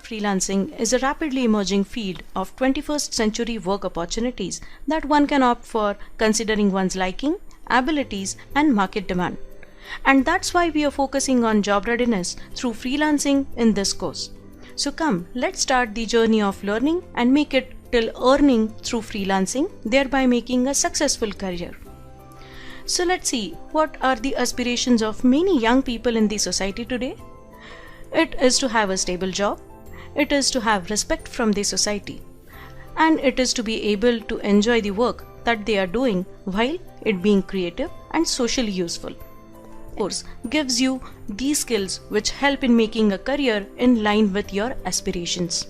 freelancing is a rapidly emerging field of 21st century work opportunities that one can opt for considering one's liking, abilities, and market demand. And that's why we are focusing on job readiness through freelancing in this course. So come, let's start the journey of learning and make it till earning through freelancing, thereby making a successful career. So let's see, what are the aspirations of many young people in the society today? It is to have a stable job, it is to have respect from the society, and it is to be able to enjoy the work that they are doing while it being creative and socially useful. Course gives you these skills which help in making a career in line with your aspirations.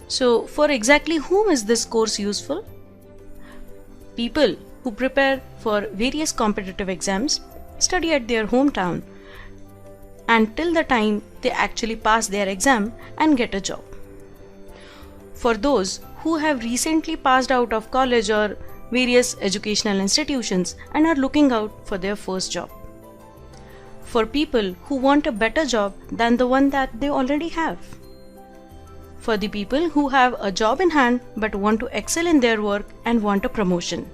So for exactly whom is this course useful? People who prepare for various competitive exams, study at their hometown, and till the time they actually pass their exam and get a job. For those who have recently passed out of college or various educational institutions and are looking out for their first job. For people who want a better job than the one that they already have. For the people who have a job in hand but want to excel in their work and want a promotion.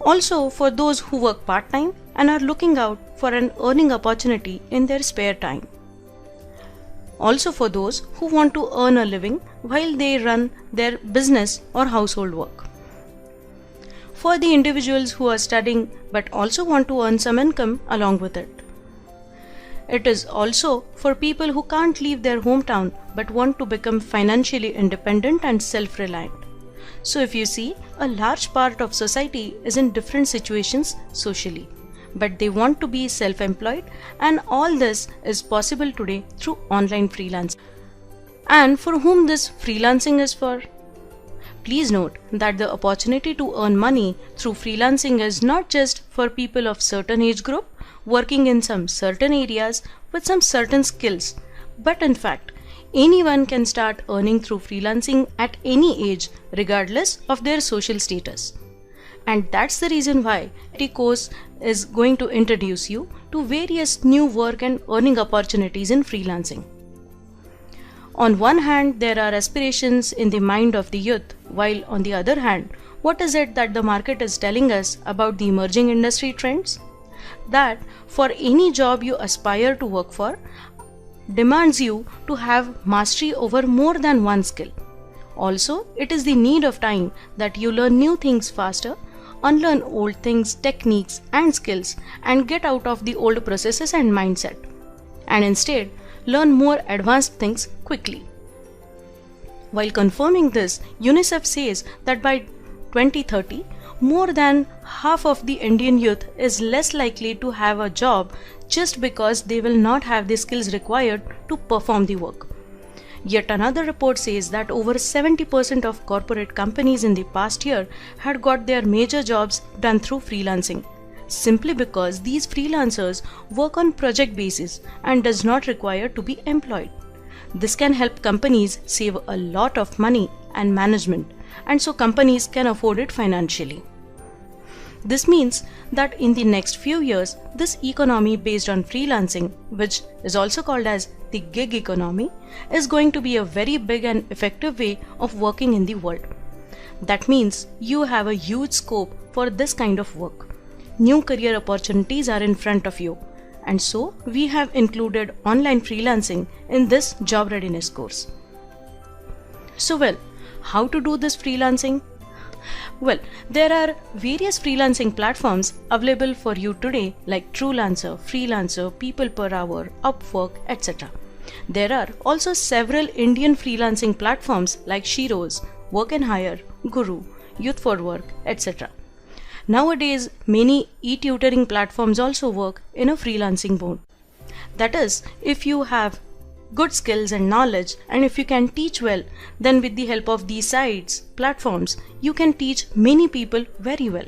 Also for those who work part-time and are looking out for an earning opportunity in their spare time. Also for those who want to earn a living while they run their business or household work. For the individuals who are studying but also want to earn some income along with it. It is also for people who can't leave their hometown but want to become financially independent and self-reliant. So if you see, a large part of society is in different situations socially, but they want to be self-employed, and all this is possible today through online freelancing. And for whom this freelancing is for? Please note that the opportunity to earn money through freelancing is not just for people of certain age group working in some certain areas with some certain skills, but in fact, anyone can start earning through freelancing at any age regardless of their social status. And that's the reason why the course is going to introduce you to various new work and earning opportunities in freelancing. On one hand, there are aspirations in the mind of the youth, while on the other hand, what is it that the market is telling us about the emerging industry trends? That for any job you aspire to work for, demands you to have mastery over more than one skill. Also, it is the need of time that you learn new things faster, unlearn old things, techniques and skills, and get out of the old processes and mindset, and instead learn more advanced things quickly. While confirming this, UNICEF says that by 2030, more than half of the Indian youth is less likely to have a job just because they will not have the skills required to perform the work. Yet another report says that over 70% of corporate companies in the past year had got their major jobs done through freelancing, simply because these freelancers work on project basis and does not require to be employed. This can help companies save a lot of money and management, and so companies can afford it financially. This means that in the next few years, this economy based on freelancing, which is also called as the gig economy, is going to be a very big and effective way of working in the world. That means you have a huge scope for this kind of work. New career opportunities are in front of you, and so we have included online freelancing in this job readiness course. So well, how to do this freelancing? Well, there are various freelancing platforms available for you today like Truelancer, Freelancer, People Per Hour, Upwork, etc. There are also several Indian freelancing platforms like Sheroes, Work and Hire, Guru, Youth for Work, etc. Nowadays, many e-tutoring platforms also work in a freelancing mode. That is, if you have good skills and knowledge, and if you can teach well, then with the help of these sites, platforms, you can teach many people very well.